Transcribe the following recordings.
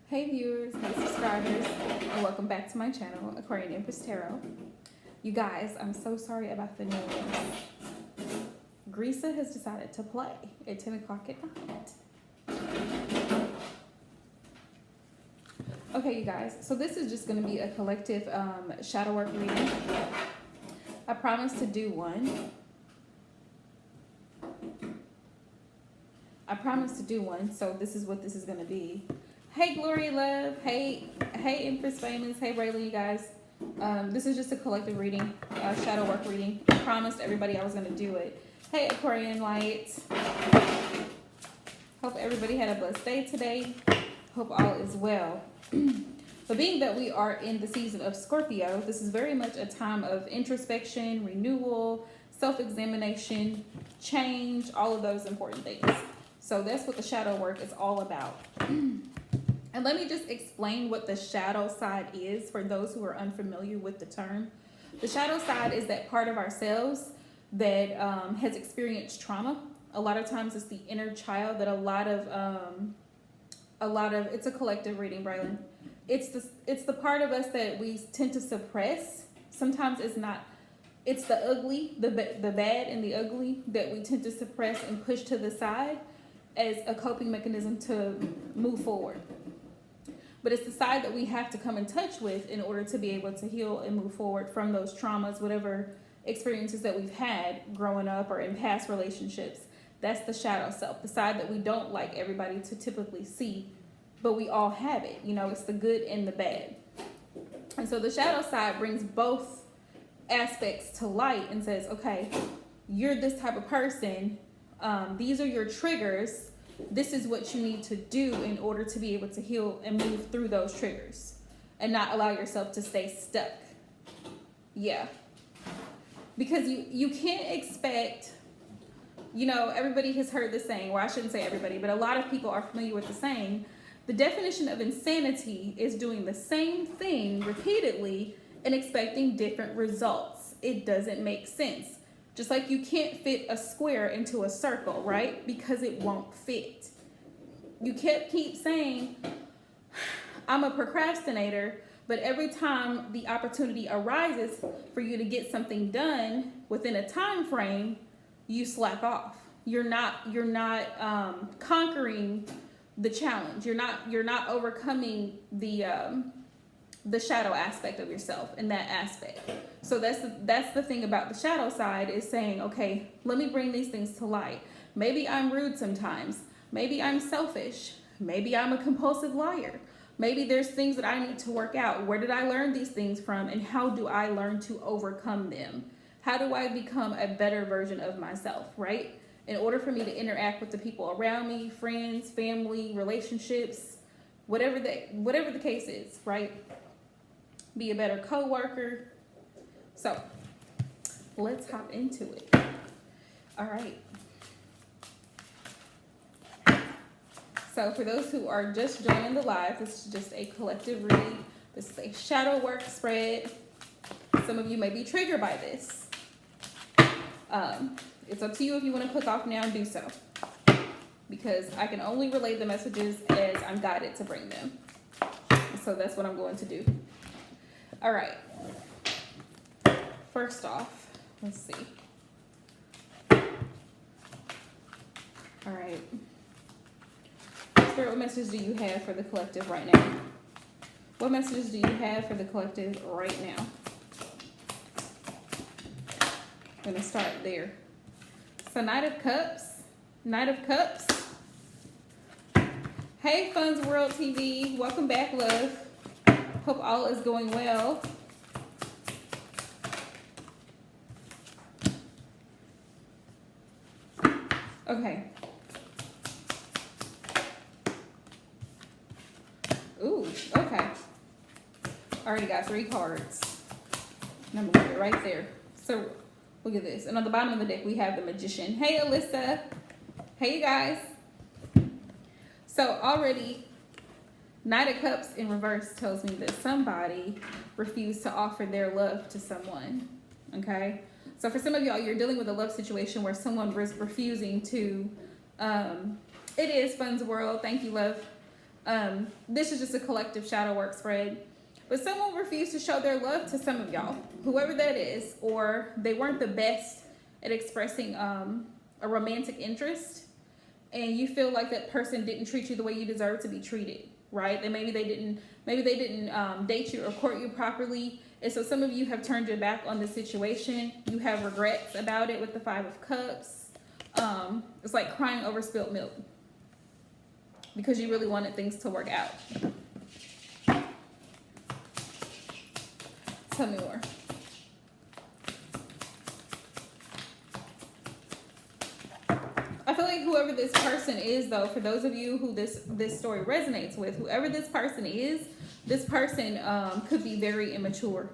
Hey viewers, hey subscribers, and welcome back to my channel, Aquarian Empress Tarot. You guys, I'm so sorry about the news. Grisa has decided to play at 10 o'clock at night. Okay, you guys, so this is just going to be a collective shadow work reading. I promised to do one. So this is what this is going to be. Hey, Glory Love. Hey, Empress Famous. Hey, Rayla, you guys. This is just a collective reading, shadow work reading. I promised everybody I was going to do it. Hey, Aquarian Light. Hope everybody had a blessed day today. Hope all is well. But being that we are in the season of Scorpio, this is very much a time of introspection, renewal, self-examination, change, all of those important things. So that's what the shadow work is all about. And let me just explain what the shadow side is for those who are unfamiliar with the term. The shadow side is that part of ourselves that has experienced trauma. A lot of times it's the inner child that a lot of it's a collective reading, Braylon. It's the part of us that we tend to suppress. Sometimes it's the ugly, the bad and the ugly that we tend to suppress and push to the side as a coping mechanism to move forward. But it's the side that we have to come in touch with in order to be able to heal and move forward from those traumas, whatever experiences that we've had growing up or in past relationships. That's the shadow self, the side that we don't like everybody to typically see, but we all have it. You know, it's the good and the bad. And so the shadow side brings both aspects to light and says, okay, you're this type of person. These are your triggers. This is what you need to do in order to be able to heal and move through those triggers and not allow yourself to stay stuck. Yeah. Because you can't expect, you know, everybody has heard the saying, or I shouldn't say everybody, but a lot of people are familiar with the saying. The definition of insanity is doing the same thing repeatedly and expecting different results. It doesn't make sense. Just like you can't fit a square into a circle, right? Because it won't fit. You can't keep saying, I'm a procrastinator, but every time the opportunity arises for you to get something done within a time frame, you slack off. You're not conquering the challenge. You're not overcoming the shadow aspect of yourself in that aspect. So that's the thing about the shadow side, is saying, okay, let me bring these things to light. Maybe I'm rude sometimes. Maybe I'm selfish. Maybe I'm a compulsive liar. Maybe there's things that I need to work out. Where did I learn these things from, and how do I learn to overcome them? How do I become a better version of myself, right? In order for me to interact with the people around me, friends, family, relationships, whatever the case is, right? Be a better co-worker. So let's hop into it. All right. So for those who are just joining the live, this is just a collective reading. This is a shadow work spread. Some of you may be triggered by this. It's up to you if you want to click off now and do so, because I can only relay the messages as I'm guided to bring them. So that's what I'm going to do. All right. First off, let's see. All right. Spirit, what message do you have for the collective right now? What messages do you have for the collective right now? I'm going to start there. So Knight of Cups. Knight of Cups. Hey, Funds World TV. Welcome back, love. Hope all is going well. Okay. Ooh, okay. Already got 3 cards. And I'm gonna put it right there. So look at this. And on the bottom of the deck, we have the Magician. Hey, Alyssa. Hey, you guys. So already, Knight of Cups in reverse tells me that somebody refused to offer their love to someone. Okay? So for some of y'all, you're dealing with a love situation where someone was refusing to It is Fun's world. Thank you, love. This is just a collective shadow work spread. But someone refused to show their love to some of y'all, whoever that is, or they weren't the best at expressing a romantic interest, and you feel like that person didn't treat you the way you deserve to be treated, right? And maybe they didn't date you or court you properly, and so some of you have turned your back on the situation. You have regrets about it with the 5 of Cups. It's like crying over spilled milk because you really wanted things to work out. Tell me more. I feel like whoever this person is, though, for those of you who this story resonates with, whoever this person is, this person could be very immature.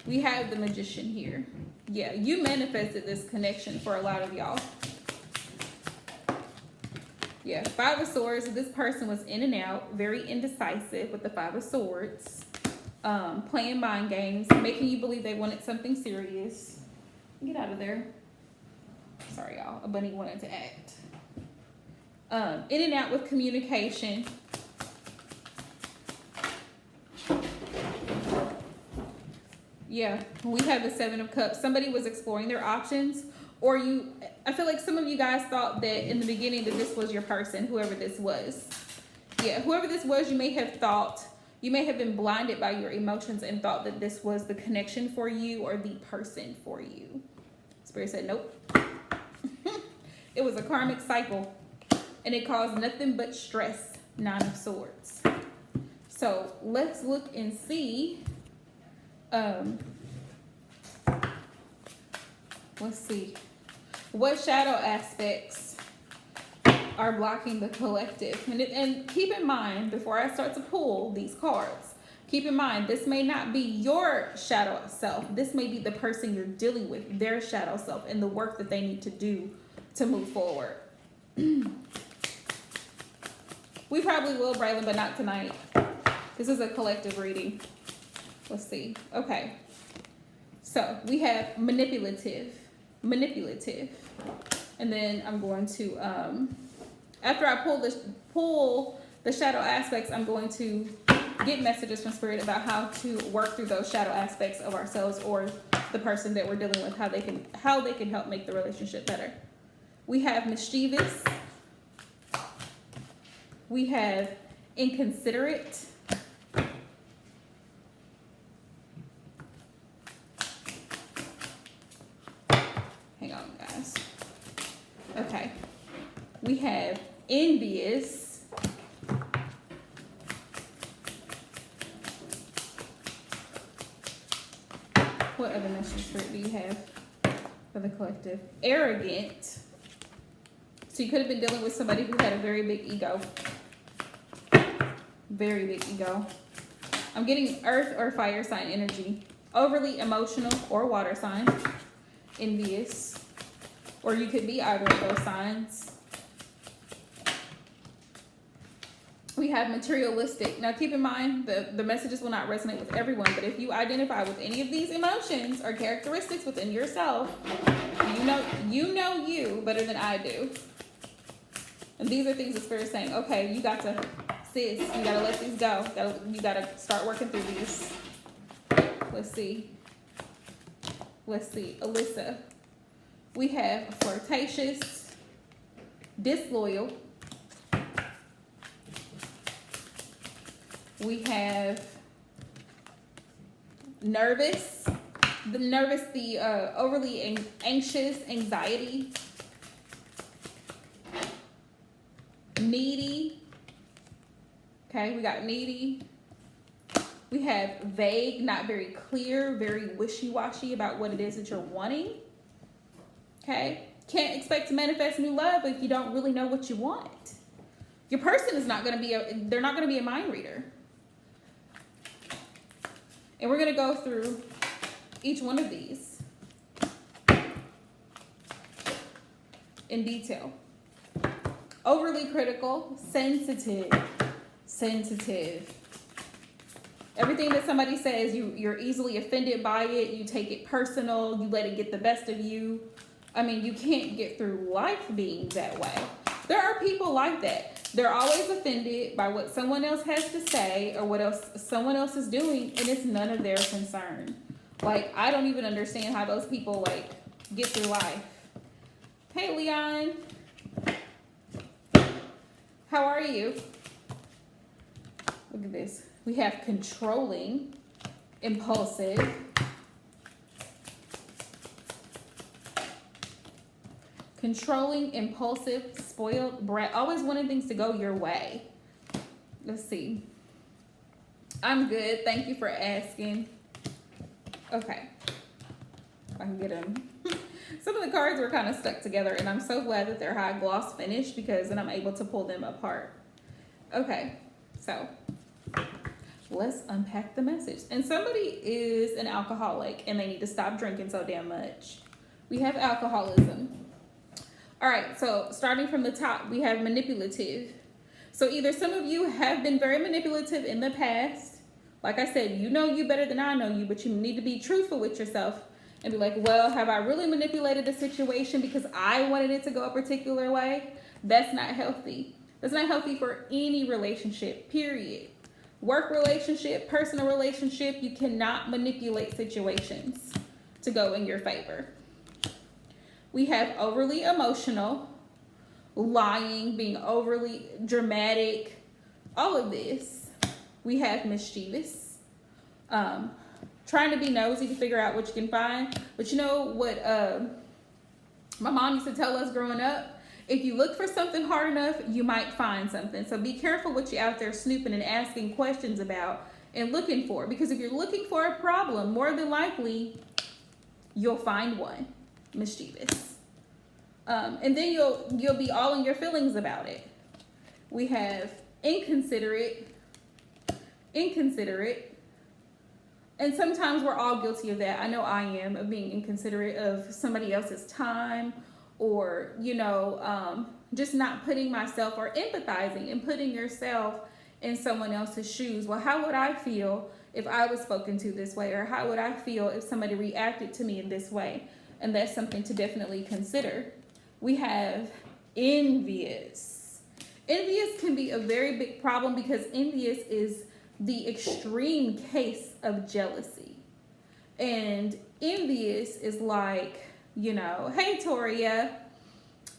We have the Magician here. Yeah, you manifested this connection for a lot of y'all. Yeah, 5 of Swords. This person was in and out, very indecisive with the 5 of Swords. Playing mind games, making you believe they wanted something serious. Get out of there. Sorry, y'all. A bunny wanted to act. In and out with communication. Yeah, we have the 7 of Cups. Somebody was exploring their options, or I feel like some of you guys thought that in the beginning that this was your person, whoever this was. Yeah, whoever this was, you may have been blinded by your emotions and thought that this was the connection for you or the person for you. Spirit said, nope. It was a karmic cycle, and it caused nothing but stress. 9 of Swords. So let's look and see. Let's see. What shadow aspects are blocking the collective? And keep in mind, before I start to pull these cards, keep in mind, this may not be your shadow self. This may be the person you're dealing with, their shadow self, and the work that they need to do to move forward. We probably will, Braylon, but not tonight. This is a collective reading. Let's see. Okay. So we have manipulative. And then I'm going to, after I pull the shadow aspects, I'm going to get messages from Spirit about how to work through those shadow aspects of ourselves or the person that we're dealing with, how they can help make the relationship better. We have mischievous. We have inconsiderate. Hang on, guys. Okay. We have envious. What other message Spirit do you have for the collective? Arrogant. So you could have been dealing with somebody who had a very big ego. Very big ego. I'm getting earth or fire sign energy. Overly emotional or water sign. Envious. Or you could be either of those signs. We have materialistic. Now keep in mind, the messages will not resonate with everyone, but if you identify with any of these emotions or characteristics within yourself, you know you better than I do. And these are things the Spirit is saying, okay, you got to, sis, you got to let these go. You got to start working through these. Let's see. Alyssa. We have flirtatious, disloyal. We have nervous. The overly anxious, anxiety. Needy. Okay, we got needy. We have vague, not very clear, very wishy-washy about what it is that you're wanting. Okay, can't expect to manifest new love if you don't really know what you want. Your person is not going to be they're not going to be a mind reader. And we're going to go through each one of these in detail. Overly critical, sensitive. Everything that somebody says, you're easily offended by it. You take it personal. You let it get the best of you. I mean, you can't get through life being that way. There are people like that. They're always offended by what someone else has to say or what else someone else is doing, and it's none of their concern. Like, I don't even understand how those people, like, get through life. Hey, Leon. How are you? Look at this. We have controlling, impulsive, controlling, impulsive, spoiled, brat, always wanting things to go your way. Let's see. I'm good. Thank you for asking. Okay. I can get them. Some of the cards were kind of stuck together, and I'm so glad that they're high gloss finish because then I'm able to pull them apart. Okay. So let's unpack the message. And somebody is an alcoholic and they need to stop drinking so damn much. We have alcoholism. All right, so starting from the top, we have manipulative. So either some of you have been very manipulative in the past. Like I said, you know you better than I know you, but you need to be truthful with yourself and be like, well, have I really manipulated the situation because I wanted it to go a particular way? That's not healthy. That's not healthy for any relationship, period. Work relationship, personal relationship, you cannot manipulate situations to go in your favor. We have overly emotional, lying, being overly dramatic, all of this. We have mischievous, trying to be nosy to figure out what you can find. But you know what my mom used to tell us growing up? If you look for something hard enough, you might find something. So be careful what you're out there snooping and asking questions about and looking for. Because if you're looking for a problem, more than likely, you'll find one. Mischievous. And then you'll be all in your feelings about it. We have inconsiderate. And sometimes we're all guilty of that. I know I am, of being inconsiderate of somebody else's time, or, you know, just not putting myself, or empathizing and putting yourself in someone else's shoes. Well, how would I feel if I was spoken to this way? Or how would I feel if somebody reacted to me in this way? And that's something to definitely consider. We have envious. Envious can be a very big problem because envious is the extreme case of jealousy. And envious is like, you know, hey, Toria,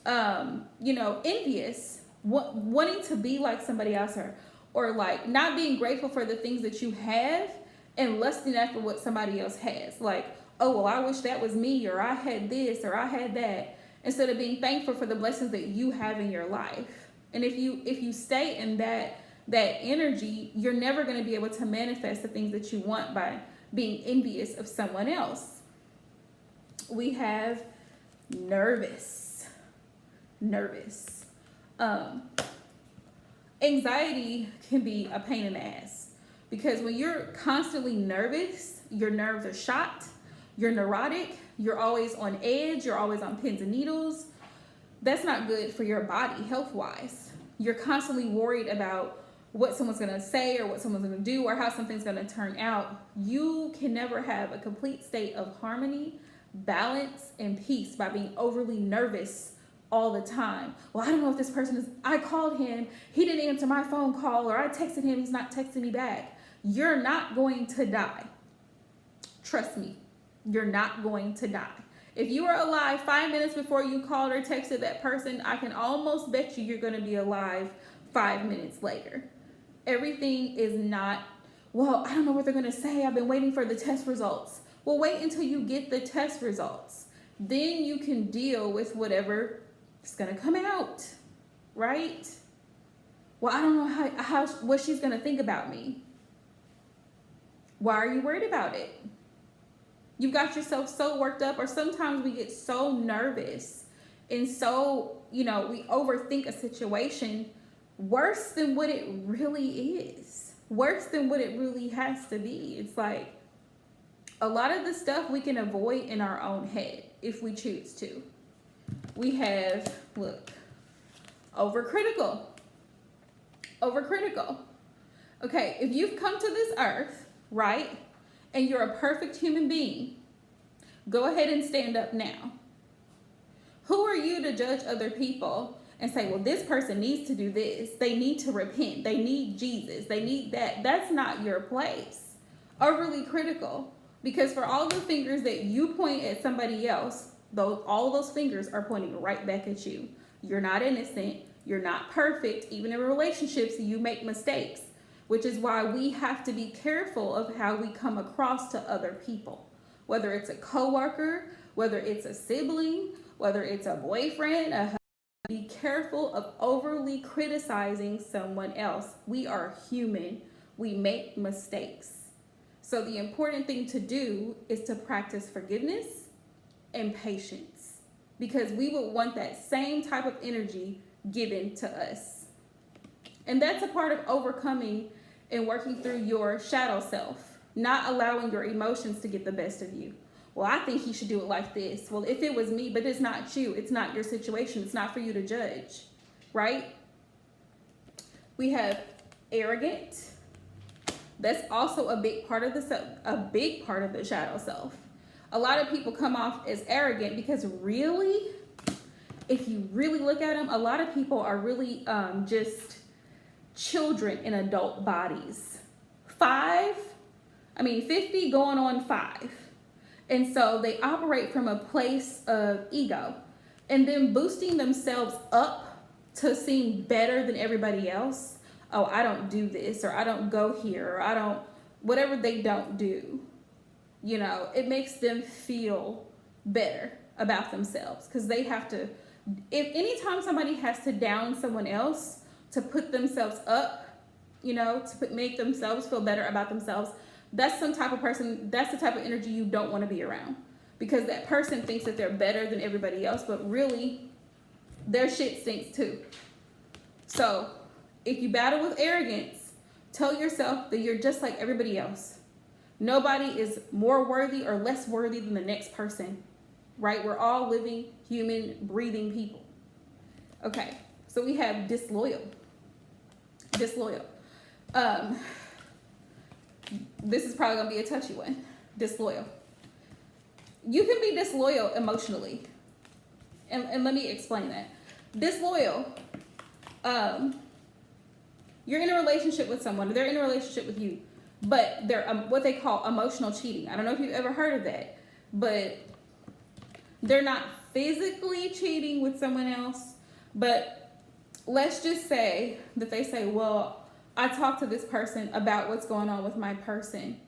you know, envious, wanting to be like somebody else, or like not being grateful for the things that you have and lusting after what somebody else has. Like, oh, well, I wish that was me, or I had this, or I had that, instead of being thankful for the blessings that you have in your life. And if you stay in that energy, you're never going to be able to manifest the things that you want by being envious of someone else. We have nervous. Anxiety can be a pain in the ass because when you're constantly nervous, your nerves are shot, you're neurotic, you're always on edge, you're always on pins and needles. That's not good for your body health-wise. You're constantly worried about what someone's going to say or what someone's going to do or how something's going to turn out. You can never have a complete state of harmony, balance, and peace by being overly nervous all the time. Well, I don't know if this person is, I called him, he didn't answer my phone call, or I texted him, he's not texting me back. You're not going to die. Trust me, you're not going to die. If you were alive 5 minutes before you called or texted that person, I can almost bet you're going to be alive 5 minutes later. Everything is not, well, I don't know what they're going to say. I've been waiting for the test results. Well, wait until you get the test results. Then you can deal with whatever is going to come out, right? Well, I don't know what she's going to think about me. Why are you worried about it? You've got yourself so worked up, or sometimes we get so nervous and so, you know, we overthink a situation worse than what it really is, worse than what it really has to be. It's like a lot of the stuff we can avoid in our own head if we choose to. We have, look, overcritical. Okay, if you've come to this earth, right, and you're a perfect human being, go ahead and stand up now. Who are you to judge other people and say, well, this person needs to do this. They need to repent. They need Jesus. They need that. That's not your place. Overly critical. Because for all the fingers that you point at somebody else, all those fingers are pointing right back at you. You're not innocent. You're not perfect. Even in relationships, you make mistakes, which is why we have to be careful of how we come across to other people. Whether it's a coworker, whether it's a sibling, whether it's a boyfriend, a husband, be careful of overly criticizing someone else. We are human. We make mistakes. So the important thing to do is to practice forgiveness and patience, because we would want that same type of energy given to us. And that's a part of overcoming and working through your shadow self, not allowing your emotions to get the best of you. Well, I think he should do it like this. Well, if it was me, but it's not you, it's not your situation, it's not for you to judge, right? We have arrogant. That's also a big part of the shadow self. A lot of people come off as arrogant because really, if you really look at them, a lot of people are really just children in adult bodies. 50 going on 5. And so they operate from a place of ego and then boosting themselves up to seem better than everybody else. Oh, I don't do this, or I don't go here, or I don't, whatever they don't do, you know, it makes them feel better about themselves, because they have to, if anytime somebody has to down someone else to put themselves up, you know, to make themselves feel better about themselves, that's some type of person, that's the type of energy you don't want to be around, because that person thinks that they're better than everybody else, but really their shit stinks too. So if you battle with arrogance, tell yourself that you're just like everybody else. Nobody is more worthy or less worthy than the next person, right? We're all living, human, breathing people. Okay, so we have disloyal. Disloyal. This is probably gonna be a touchy one. Disloyal. You can be disloyal emotionally. And let me explain that. Disloyal, you're in a relationship with someone, they're in a relationship with you, but they're what they call emotional cheating. I don't know if you've ever heard of that, but they're not physically cheating with someone else, but let's just say that they say, well, I talked to this person about what's going on with my person.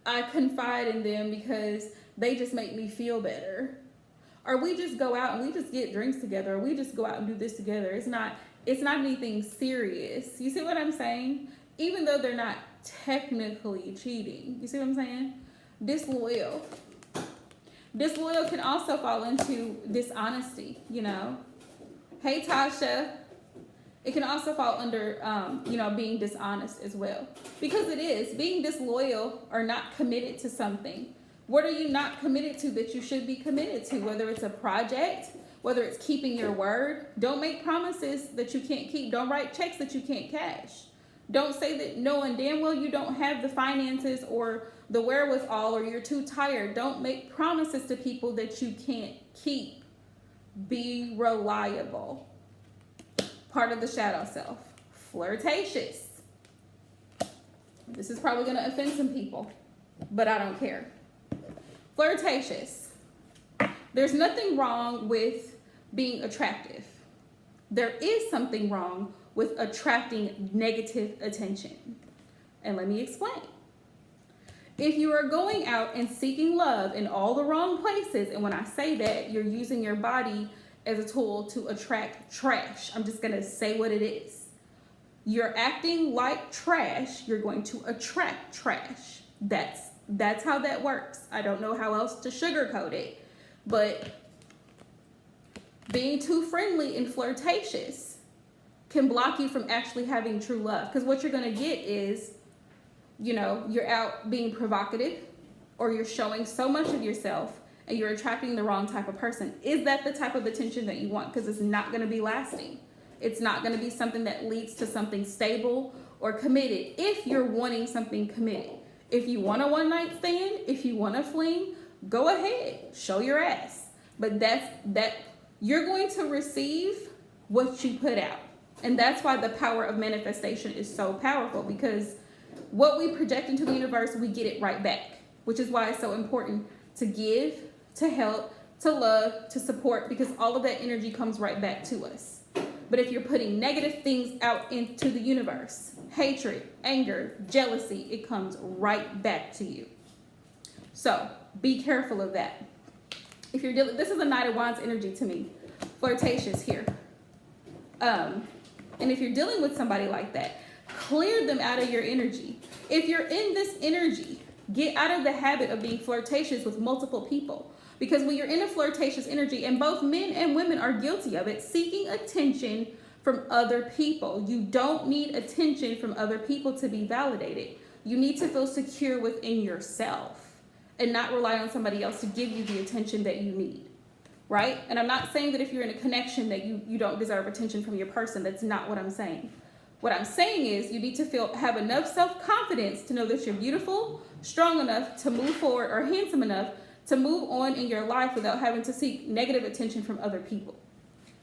I confide in them because they just make me feel better. Or we just go out and we just get drinks together, or we just go out and do this together. It's not anything serious. You see what I'm saying? Even though they're not technically cheating. You see what I'm saying? Disloyal. Disloyal can also fall into dishonesty, you know. Hey, Tasha. It can also fall under, being dishonest as well. Because it is. Being disloyal or not committed to something. What are you not committed to that you should be committed to? Whether it's a project, whether it's keeping your word. Don't make promises that you can't keep. Don't write checks that you can't cash. Don't say that knowing damn well you don't have the finances or the wherewithal, or you're too tired. Don't make promises to people that you can't keep. Be reliable. Part of the shadow self. Flirtatious. This is probably going to offend some people, but I don't care. Flirtatious. There's nothing wrong with being attractive. There is something wrong with attracting negative attention. And let me explain. If you are going out and seeking love in all the wrong places, and when I say that, you're using your body as a tool to attract trash. I'm just going to say what it is. You're acting like trash, you're going to attract trash. That's how that works. I don't know how else to sugarcoat it. But being too friendly and flirtatious can block you from actually having true love. Because what you're going to get is, you're out being provocative, or you're showing so much of yourself and you're attracting the wrong type of person. Is that the type of attention that you want? Because it's not going to be lasting. It's not going to be something that leads to something stable or committed if you're wanting something committed. If you want a one-night stand, if you want a fling, go ahead, show your ass. But that you're going to receive what you put out. And that's why the power of manifestation is so powerful, because what we project into the universe, we get it right back, which is why it's so important to give, to help, to love, to support, because all of that energy comes right back to us. But if you're putting negative things out into the universe, hatred, anger, jealousy, it comes right back to you. So be careful of that. If you're dealing, this is a Knight of Wands energy to me, flirtatious here. And if you're dealing with somebody like that, clear them out of your energy. If you're in this energy, get out of the habit of being flirtatious with multiple people. Because when you're in a flirtatious energy, and both men and women are guilty of it, seeking attention from other people. You don't need attention from other people to be validated. You need to feel secure within yourself and not rely on somebody else to give you the attention that you need. Right? And I'm not saying that if you're in a connection that you don't deserve attention from your person. That's not what I'm saying. What I'm saying is you need to have enough self-confidence to know that you're beautiful, strong enough to move forward, or handsome enough to move on in your life without having to seek negative attention from other people.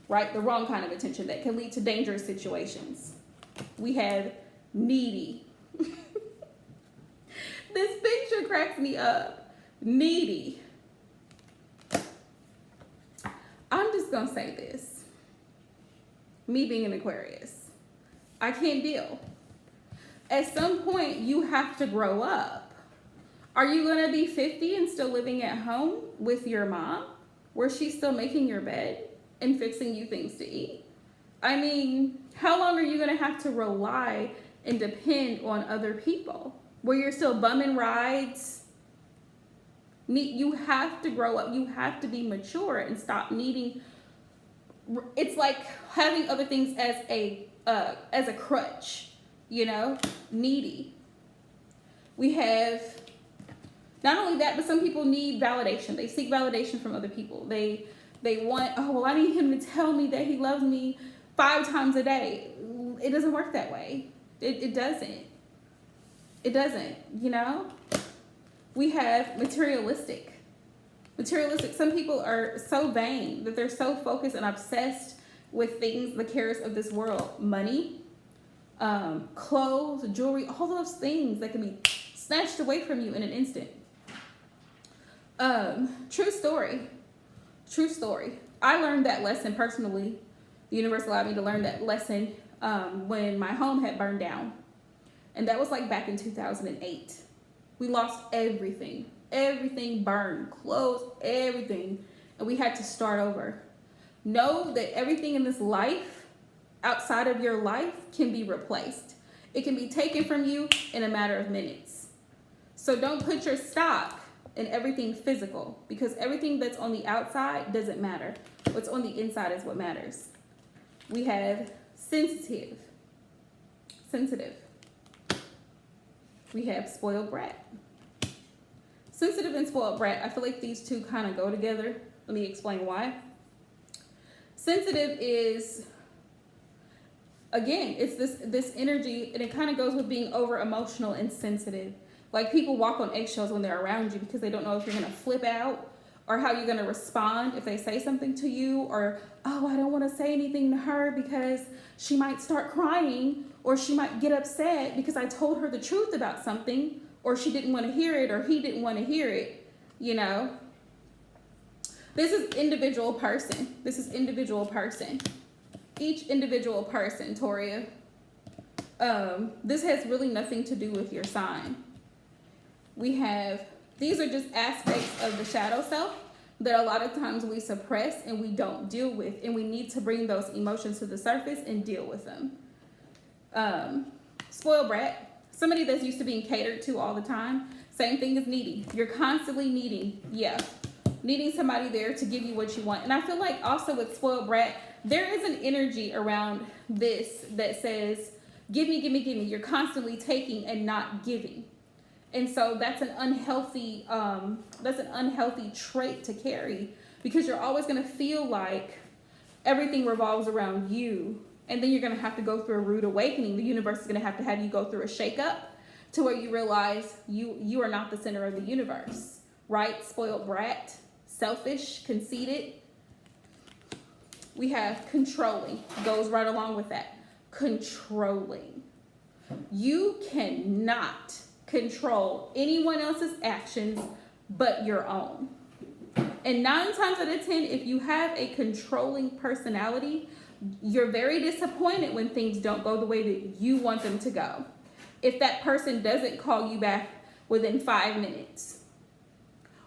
Right? The wrong kind of attention that can lead to dangerous situations. We have needy. This picture cracks me up. Needy. I'm just going to say this. Me being an Aquarius, I can't deal. At some point, you have to grow up. Are you going to be 50 and still living at home with your mom, where she's still making your bed and fixing you things to eat? I mean, how long are you going to have to rely and depend on other people, where you're still bumming rides? You have to grow up. You have to be mature and stop needing. It's like having other things as a crutch, you know, needy. We have not only that, but some people need validation. They seek validation from other people. They want, oh, well, I need him to tell me that he loves me 5 times a day. It doesn't work that way. It doesn't. It doesn't, you know? We have materialistic. Some people are so vain that they're so focused and obsessed with things, the cares of this world. Money, clothes, jewelry, all those things that can be snatched away from you in an instant. True story. I learned that lesson personally. The universe allowed me to learn that lesson when my home had burned down. And that was like back in 2008. We lost everything. Everything burned. Clothes, everything. And we had to start over. Know that everything in this life, outside of your life, can be replaced. It can be taken from you in a matter of minutes. So don't put your stock in everything physical, because everything that's on the outside doesn't matter. What's on the inside is what matters. We have sensitive. We have spoiled brat. Sensitive and spoiled brat, I feel like these two kind of go together. Let me explain why. Sensitive is, again, it's this energy, and it kind of goes with being over emotional and sensitive. Like people walk on eggshells when they're around you because they don't know if you're going to flip out or how you're going to respond if they say something to you, or, oh, I don't want to say anything to her because she might start crying, or she might get upset because I told her the truth about something, or she didn't want to hear it, or he didn't want to hear it, you know. This is individual person. Each individual person, Toria. This has really nothing to do with your sign. These are just aspects of the shadow self that a lot of times we suppress and we don't deal with, and we need to bring those emotions to the surface and deal with them. Spoiled brat, somebody that's used to being catered to all the time. Same thing as needy. You're constantly needing, needing somebody there to give you what you want. And I feel like also with spoiled brat, there is an energy around this that says, give me, give me, give me. You're constantly taking and not giving. And so that's an unhealthy trait to carry, because you're always going to feel like everything revolves around you. And then you're going to have to go through a rude awakening. The universe is going to have you go through a shakeup to where you realize you are not the center of the universe, right? Spoiled brat, selfish, conceited. We have controlling, goes right along with that. Controlling. You cannot control anyone else's actions but your own. And 9 times out of 10, if you have a controlling personality, you're very disappointed when things don't go the way that you want them to go. If that person doesn't call you back within 5 minutes,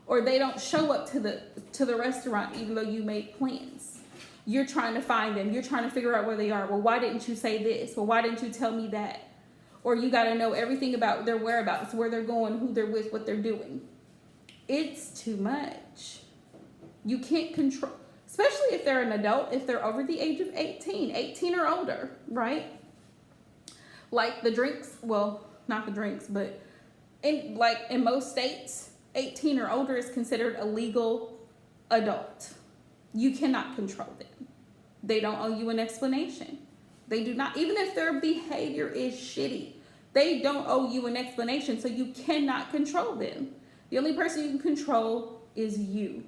or they don't show up to the restaurant even though you made plans, you're trying to find them. You're trying to figure out where they are. Well, why didn't you say this? Well, why didn't you tell me that? Or you got to know everything about their whereabouts, where they're going, who they're with, what they're doing. It's too much. You can't control, especially if they're an adult, if they're over the age of 18 or older, right? Like the drinks, well, not the drinks, but in most states, 18 or older is considered a legal adult. You cannot control them. They don't owe you an explanation. They do not, even if their behavior is shitty, they don't owe you an explanation, so you cannot control them. The only person you can control is you.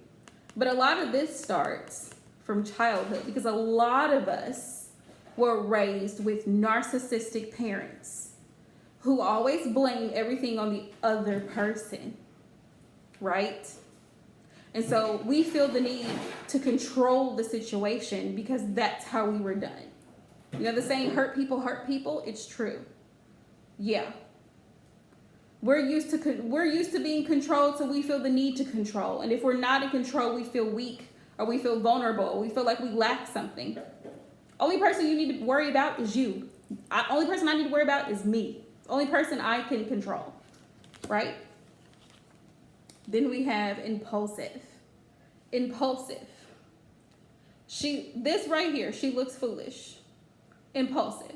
But a lot of this starts from childhood because a lot of us were raised with narcissistic parents who always blame everything on the other person, right? And so we feel the need to control the situation because that's how we were done. You know the saying, hurt people, it's true. Yeah. We're used to being controlled, so we feel the need to control. And if we're not in control, we feel weak or we feel vulnerable. We feel like we lack something. Only person you need to worry about is you. Only person I need to worry about is me. Only person I can control, right? Then we have impulsive. Impulsive. This right here, she looks foolish. Impulsive.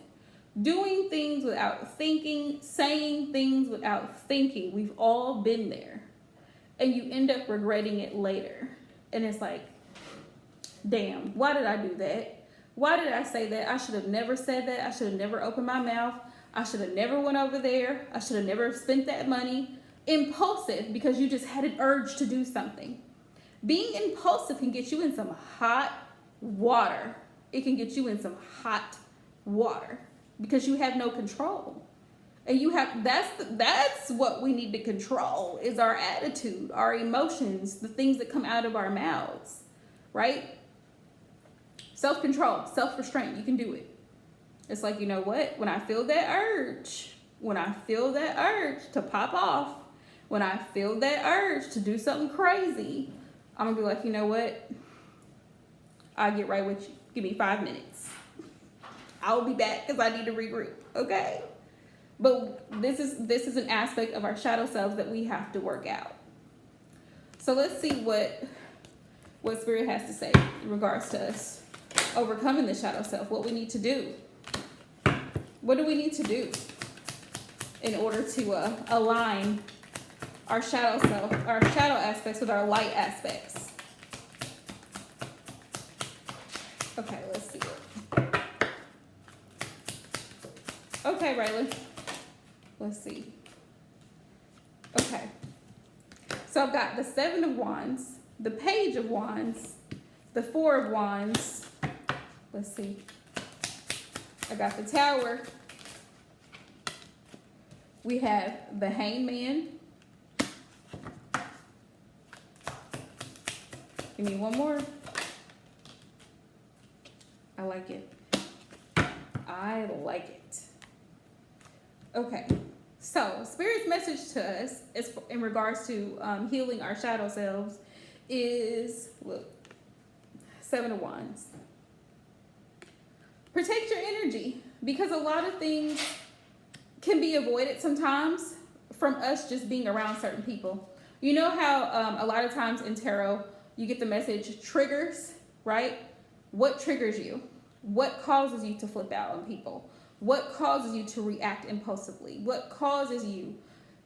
Doing things without thinking, saying things without thinking. We've all been there. And you end up regretting it later. And it's like, damn, why did I do that? Why did I say that? I should have never said that. I should have never opened my mouth. I should have never went over there. I should have never spent that money. Impulsive, because you just had an urge to do something. Being impulsive can get you in some hot water. It can get you in some hot water. Because you have no control. And that's what we need to control is our attitude, our emotions, the things that come out of our mouths, right? Self-control, self-restraint, you can do it. It's like, you know what? When I feel that urge to pop off, when I feel that urge to do something crazy, I'm gonna be like, you know what? I'll get right with you. Give me 5 minutes. I'll be back because I need to regroup, okay? But this is an aspect of our shadow selves that we have to work out. So let's see what Spirit has to say in regards to us overcoming the shadow self, what we need to do. What do we need to do in order to align our shadow self, our shadow aspects with our light aspects? Okay, let's see it. Okay, Raylan. Let's see. Okay. So I've got the 7 of Wands, the Page of Wands, the 4 of Wands. Let's see. I got the Tower. We have the Hangman. Give me one more. I like it. I like it. Okay. So, Spirit's message to us is in regards to healing our shadow selves is, look, 7 of Wands. Protect your energy, because a lot of things can be avoided sometimes from us just being around certain people. You know how a lot of times in tarot, you get the message triggers, right? What triggers you? What causes you to flip out on people? What causes you to react impulsively? What causes you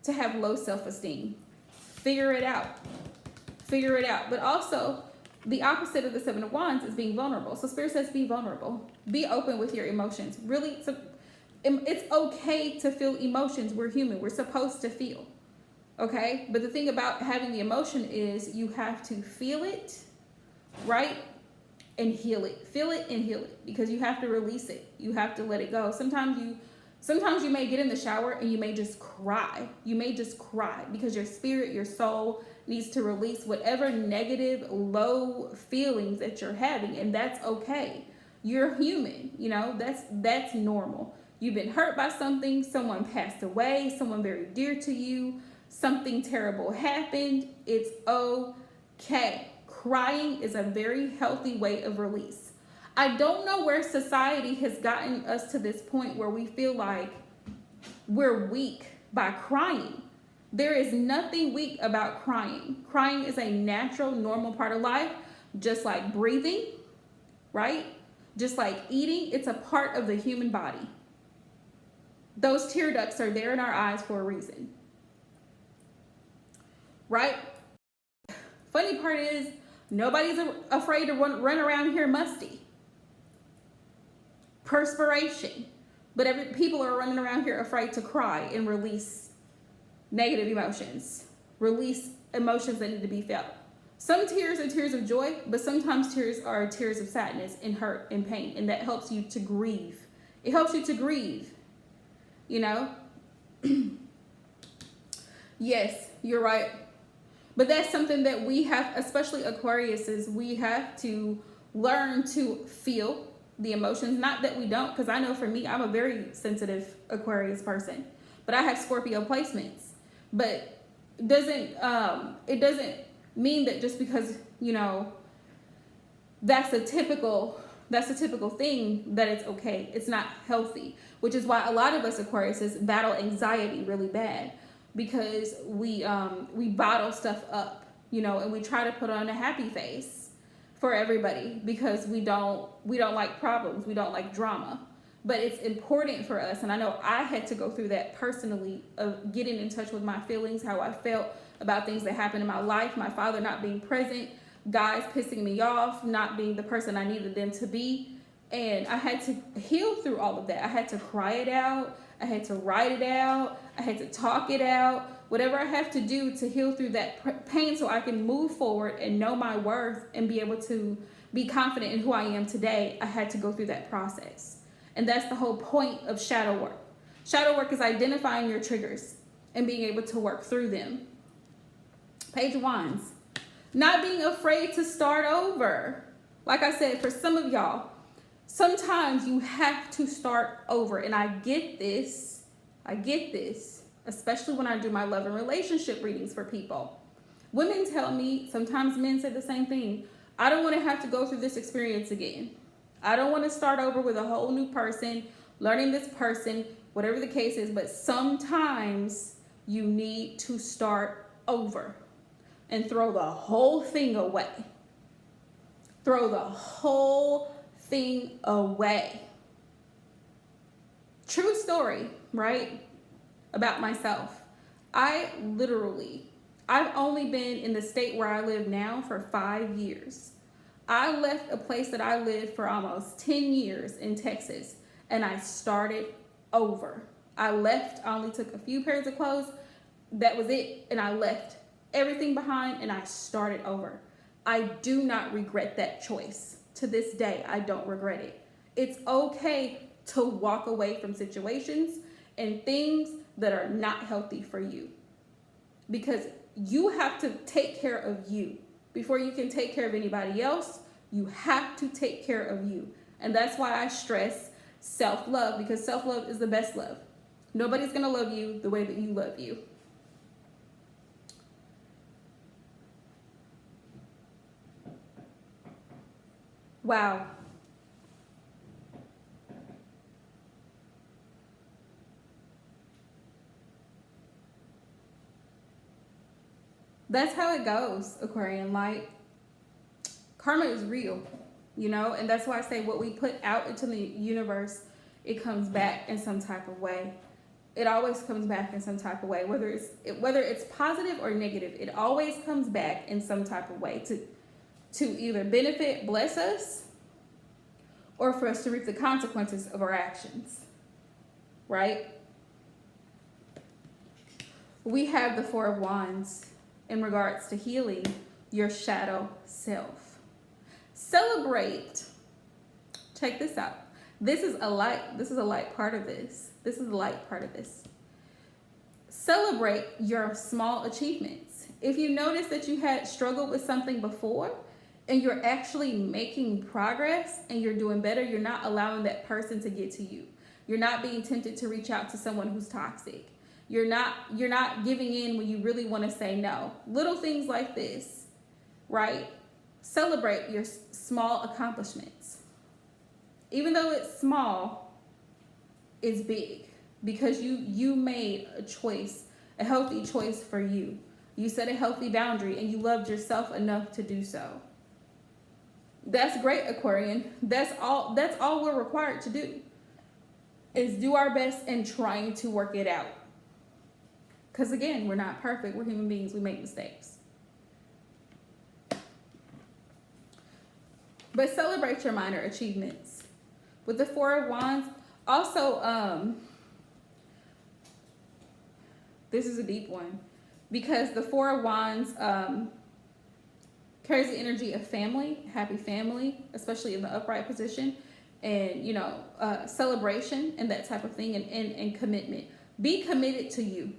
to have low self-esteem? Figure it out. Figure it out. But also, the opposite of the 7 of Wands is being vulnerable. So Spirit says be vulnerable. Be open with your emotions. Really, it's okay to feel emotions. We're human. We're supposed to feel. Okay? But the thing about having the emotion is you have to feel it, right? And heal it. Feel it and heal it, because you have to release it. You have to let it go. Sometimes you may get in the shower and you may just cry. You may just cry because your spirit, your soul needs to release whatever negative, low feelings that you're having, and that's okay. You're human, you know, that's normal. You've been hurt by something, someone passed away, someone very dear to you, something terrible happened. It's okay. Crying is a very healthy way of release. I don't know where society has gotten us to this point where we feel like we're weak by crying. There is nothing weak about crying. Crying is a natural, normal part of life, just like breathing, right? Just like eating, it's a part of the human body. Those tear ducts are there in our eyes for a reason, right? Funny part is, nobody's afraid to run around here musty. Perspiration. But people are running around here afraid to cry and release negative emotions. Release emotions that need to be felt. Some tears are tears of joy, but sometimes tears are tears of sadness and hurt and pain, and that helps you to grieve. It helps you to grieve, you know? Yes, you're right. But that's something that we have, especially Aquariuses, we have to learn to feel the emotions. Not that we don't, because I know for me, I'm a very sensitive Aquarius person, but I have Scorpio placements. But it doesn't mean that just because, you know, that's a typical thing that it's okay. It's not healthy, which is why a lot of us Aquariuses battle anxiety really bad, because we bottle stuff up, you know, and we try to put on a happy face for everybody because we don't like problems, we don't like drama. But it's important for us, and I know I had to go through that personally, of getting in touch with my feelings, how I felt about things that happened in my life, my father not being present, guys pissing me off, not being the person I needed them to be. And I had to heal through all of that. I had to cry it out. I had to write it out. I had to talk it out. Whatever I have to do to heal through that pain so I can move forward and know my worth and be able to be confident in who I am today, I had to go through that process. And that's the whole point of shadow work. Shadow work is identifying your triggers and being able to work through them. Page of Wands. Not being afraid to start over. Like I said, for some of y'all, sometimes you have to start over. And I get this, especially when I do my love and relationship readings for people. Women tell me, sometimes men say the same thing, I don't want to have to go through this experience again. I don't want to start over with a whole new person, learning this person, whatever the case is, but sometimes you need to start over and throw the whole thing away. Throw the whole thing away. True story, right? About myself. I've only been in the state where I live now for 5 years. I left a place that I lived for almost 10 years in Texas, and I started over. I left, I only took a few pairs of clothes, that was it, and I left everything behind and I started over. I do not regret that choice. To this day, I don't regret it. It's okay to walk away from situations and things that are not healthy for you, because you have to take care of you. Before you can take care of anybody else, you have to take care of you. And that's why I stress self-love, because self-love is the best love. Nobody's going to love you the way that you love you. Wow. That's how it goes, Aquarian. Like, karma is real, you know, and that's why I say what we put out into the universe, it comes back in some type of way. It always comes back in some type of way, whether it's positive or negative. It always comes back in some type of way to either benefit, bless us, or for us to reap the consequences of our actions, right? we have the Four of Wands in regards to healing your shadow self. Celebrate. Check this out. This is a light part of this. This is a light part of this. Celebrate your small achievements. If you notice that you had struggled with something before and you're actually making progress and you're doing better, you're not allowing that person to get to you. You're not being tempted to reach out to someone who's toxic. You're not giving in when you really want to say no. Little things like this, right? Celebrate your small accomplishments. Even though it's small, it's big because you made a choice, a healthy choice for you. You set a healthy boundary and you loved yourself enough to do so. That's great, Aquarian. That's all we're required to do is do our best in trying to work it out. Because again, we're not perfect. We're human beings. We make mistakes. But celebrate your minor achievements. With the Four of Wands, also, this is a deep one. Because the Four of Wands carries the energy of family, happy family, especially in the upright position. And, you know, celebration and that type of thing, and commitment. Be committed to you.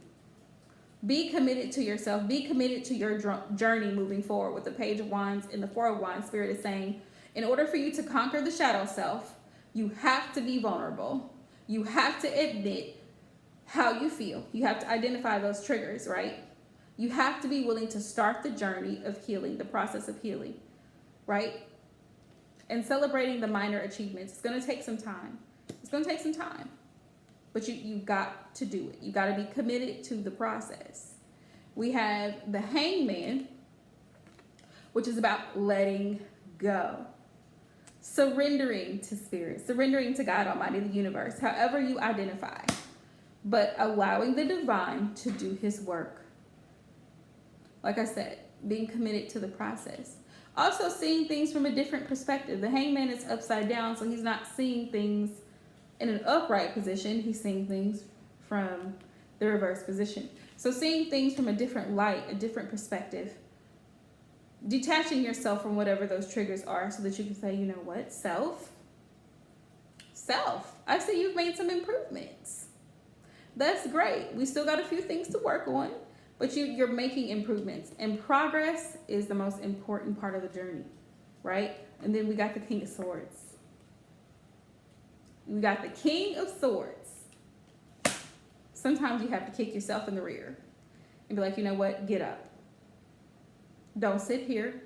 Be committed to yourself. Be committed to your journey moving forward. With the Page of Wands and the Four of Wands, Spirit is saying, in order for you to conquer the shadow self, you have to be vulnerable. You have to admit how you feel. You have to identify those triggers, right? You have to be willing to start the journey of healing, the process of healing, right? And celebrating the minor achievements. It's going to take some time. It's going to take some time. But you got to do it. You got to be committed to the process. We have the Hangman, which is about letting go. Surrendering to Spirit. Surrendering to God Almighty, the universe. However you identify. But allowing the divine to do his work. Like I said, being committed to the process. Also seeing things from a different perspective. The Hangman is upside down, so he's not seeing things in an upright position. He's seeing things from the reverse position. So seeing things from a different light, a different perspective. Detaching yourself from whatever those triggers are so that you can say, you know what, self, I see you've made some improvements. That's great. We still got a few things to work on, but you're making improvements. And progress is the most important part of the journey, right? And then we got the King of Swords. We got the King of Swords. Sometimes you have to kick yourself in the rear and be like, you know what, get up. Don't sit here.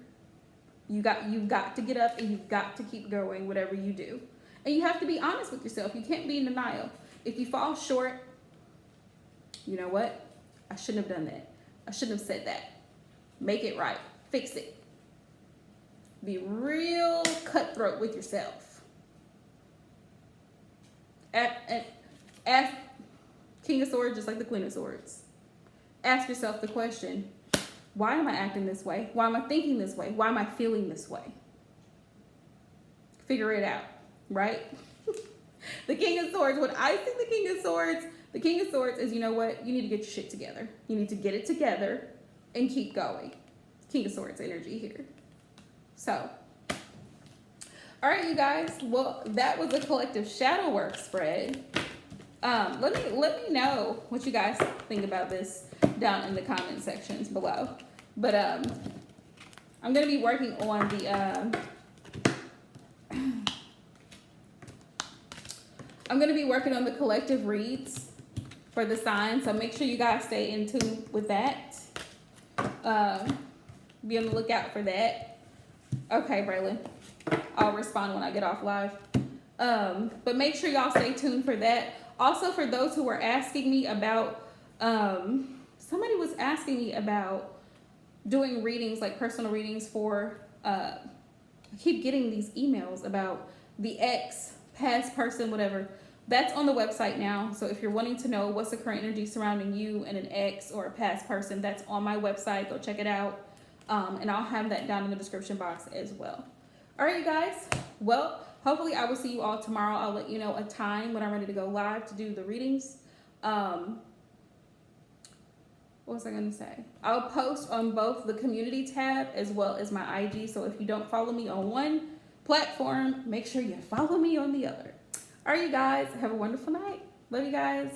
You've got to get up and you've got to keep going, whatever you do. And you have to be honest with yourself. You can't be in denial. If you fall short, you know what? I shouldn't have done that. I shouldn't have said that. Make it right. Fix it. Be real cutthroat with yourself. Ask King of Swords just like the Queen of Swords. Ask yourself the question, why am I acting this way? Why am I thinking this way? Why am I feeling this way? Figure it out, right? The King of Swords, when I see the King of Swords is, you know what? You need to get your shit together. You need to get it together and keep going. King of Swords energy here. So, all right, you guys. Well, that was a collective shadow work spread. Let me know what you guys think about this down in the comment sections below. But I'm gonna be working on the collective reads for the signs, so make sure you guys stay in tune with that. Be on the lookout for that. Okay, Braylon, I'll respond when I get off live. But make sure y'all stay tuned for that. Also, for those who were asking me about, somebody was asking me about doing readings, like personal readings for, I keep getting these emails about the ex, past person, whatever. That's on the website now. So if you're wanting to know what's the current energy surrounding you and an ex or a past person, that's on my website. Go check it out. And I'll have that down in the description box as well. All right, you guys. Well, hopefully I will see you all tomorrow. I'll let you know a time when I'm ready to go live to do the readings. what was I gonna say? I'll post on both the community tab as well as my IG. So if you don't follow me on one platform, make sure you follow me on the other. All right, you guys, have a wonderful night. Love you guys.